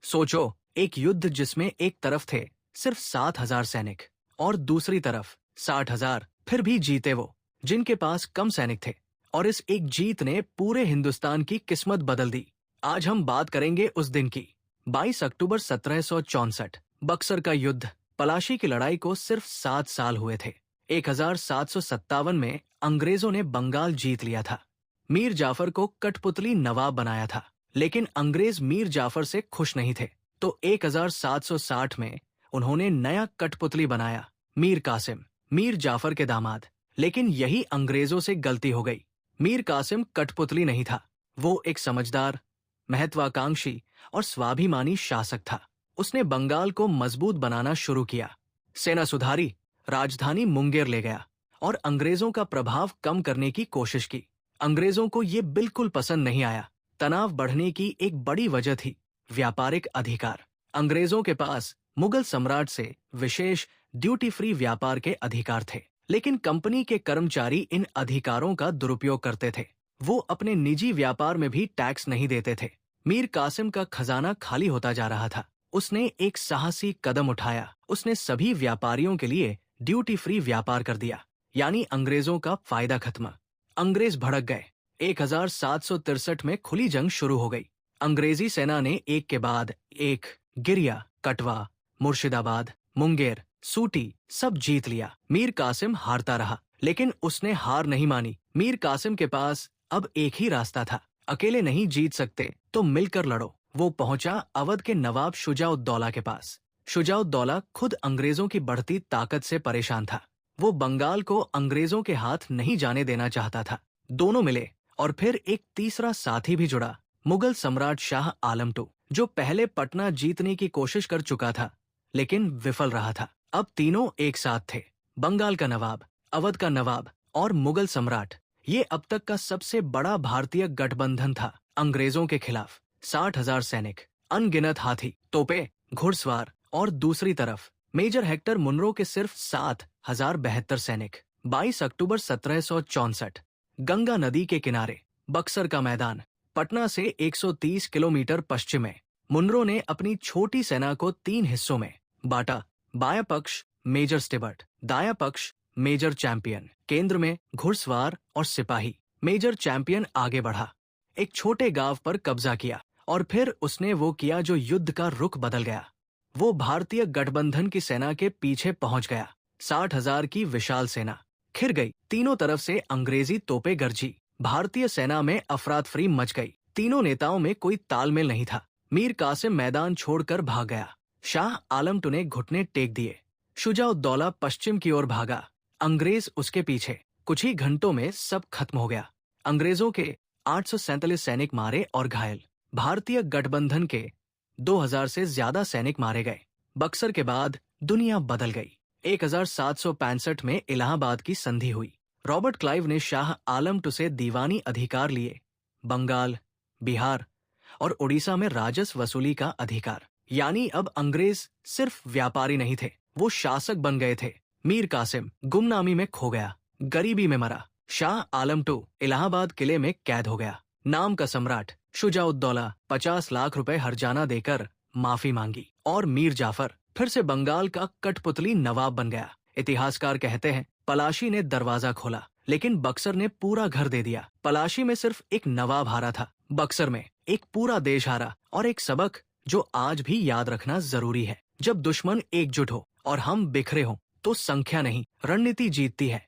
सोचो, एक युद्ध जिसमें एक तरफ थे सिर्फ 7,000 सैनिक और दूसरी तरफ 60,000, फिर भी जीते वो जिनके पास कम सैनिक थे। और इस एक जीत ने पूरे हिंदुस्तान की किस्मत बदल दी। आज हम बात करेंगे उस दिन की। 22 अक्टूबर 1764, बक्सर का युद्ध। पलाशी की लड़ाई को सिर्फ 7 साल हुए थे। 1757 में अंग्रेजों ने बंगाल जीत लिया था। मीर जाफर को कठपुतली नवाब बनाया था, लेकिन अंग्रेज मीर जाफर से खुश नहीं थे, तो 1760 में उन्होंने नया कठपुतली बनाया, मीर कासिम, मीर जाफर के दामाद। लेकिन यही अंग्रेजों से गलती हो गई। मीर कासिम कठपुतली नहीं था, वो एक समझदार, महत्वाकांक्षी और स्वाभिमानी शासक था। उसने बंगाल को मजबूत बनाना शुरू किया, सेना सुधारी, राजधानी मुंगेर ले गया और अंग्रेजों का प्रभाव कम करने की कोशिश की। अंग्रेजों को ये बिल्कुल पसंद नहीं आया। तनाव बढ़ने की एक बड़ी वजह थी व्यापारिक अधिकार। अंग्रेजों के पास मुगल सम्राट से विशेष ड्यूटी फ्री व्यापार के अधिकार थे, लेकिन कंपनी के कर्मचारी इन अधिकारों का दुरुपयोग करते थे। वो अपने निजी व्यापार में भी टैक्स नहीं देते थे। मीर कासिम का खजाना खाली होता जा रहा था। उसने एक साहसी कदम उठाया। उसने सभी व्यापारियों के लिए ड्यूटी फ्री व्यापार कर दिया, यानी अंग्रेजों का फायदा खत्म। अंग्रेज भड़क गए। 1763 में खुली जंग शुरू हो गई। अंग्रेजी सेना ने एक के बाद एक गिरिया, कटवा, मुर्शिदाबाद, मुंगेर, सूटी सब जीत लिया। मीर कासिम हारता रहा, लेकिन उसने हार नहीं मानी। मीर कासिम के पास अब एक ही रास्ता था, अकेले नहीं जीत सकते तो मिलकर लड़ो। वो पहुंचा अवध के नवाब शुजाउद्दौला के पास। शुजाउद्दौला खुद अंग्रेजों की बढ़ती ताकत से परेशान था। वो बंगाल को अंग्रेजों के हाथ नहीं जाने देना चाहता था। दोनों मिले और फिर एक तीसरा साथी भी जुड़ा, मुगल सम्राट शाह आलम II, जो पहले पटना जीतने की कोशिश कर चुका था लेकिन विफल रहा था। अब तीनों एक साथ थे, बंगाल का नवाब, अवध का नवाब और मुगल सम्राट। ये अब तक का सबसे बड़ा भारतीय गठबंधन था अंग्रेजों के खिलाफ। 60,000 सैनिक, अनगिनत हाथी, तोपे, घुड़सवार और दूसरी तरफ मेजर हेक्टर मुनरो के सिर्फ 7,072 सैनिक। 22 अक्टूबर 1764, गंगा नदी के किनारे, बक्सर का मैदान, पटना से 130 किलोमीटर पश्चिम में। मुनरो ने अपनी छोटी सेना को 3 हिस्सों में बांटा। बायां पक्ष मेजर स्टिबर्ट, दायां पक्ष मेजर चैंपियन। केंद्र में घुड़सवार और सिपाही। मेजर चैंपियन आगे बढ़ा, एक छोटे गांव पर कब्जा किया और फिर उसने वो किया जो युद्ध का रुख बदल गया। वो भारतीय गठबंधन की सेना के पीछे पहुंच गया। 60,000 की विशाल सेना घिर गई। तीनों तरफ से अंग्रेजी तोपें गरजी। भारतीय सेना में अफरातफरी मच गई। तीनों नेताओं में कोई तालमेल नहीं था। मीर कासिम मैदान छोड़कर भाग गया। शाह आलम II ने घुटने टेक दिए। शुजाउद्दौला पश्चिम की ओर भागा, अंग्रेज उसके पीछे। कुछ ही घंटों में सब खत्म हो गया। अंग्रेजों के 847 सैनिक मारे और घायल। भारतीय गठबंधन के 2,000 से ज्यादा सैनिक मारे गए। बक्सर के बाद दुनिया बदल गई। 1765 में इलाहाबाद की संधि हुई। रॉबर्ट क्लाइव ने शाह आलम II से दीवानी अधिकार लिए, बंगाल, बिहार और उड़ीसा में राजस्व वसूली का अधिकार। यानी अब अंग्रेज सिर्फ व्यापारी नहीं थे, वो शासक बन गए थे। मीर कासिम गुमनामी में खो गया, गरीबी में मरा। शाह आलम II इलाहाबाद किले में कैद हो गया। नाम का सम्राट शुजाउद्दौला 50 लाख रुपए हर्जाना देकर माफी मांगी और मीर जाफर फिर से बंगाल का कठपुतली नवाब बन गया। इतिहासकार कहते हैं पलाशी ने दरवाजा खोला, लेकिन बक्सर ने पूरा घर दे दिया। पलाशी में सिर्फ एक नवाब हारा था, बक्सर में एक पूरा देश हारा। और एक सबक जो आज भी याद रखना जरूरी है, जब दुश्मन एकजुट हो और हम बिखरे हों तो संख्या नहीं रणनीति जीतती है।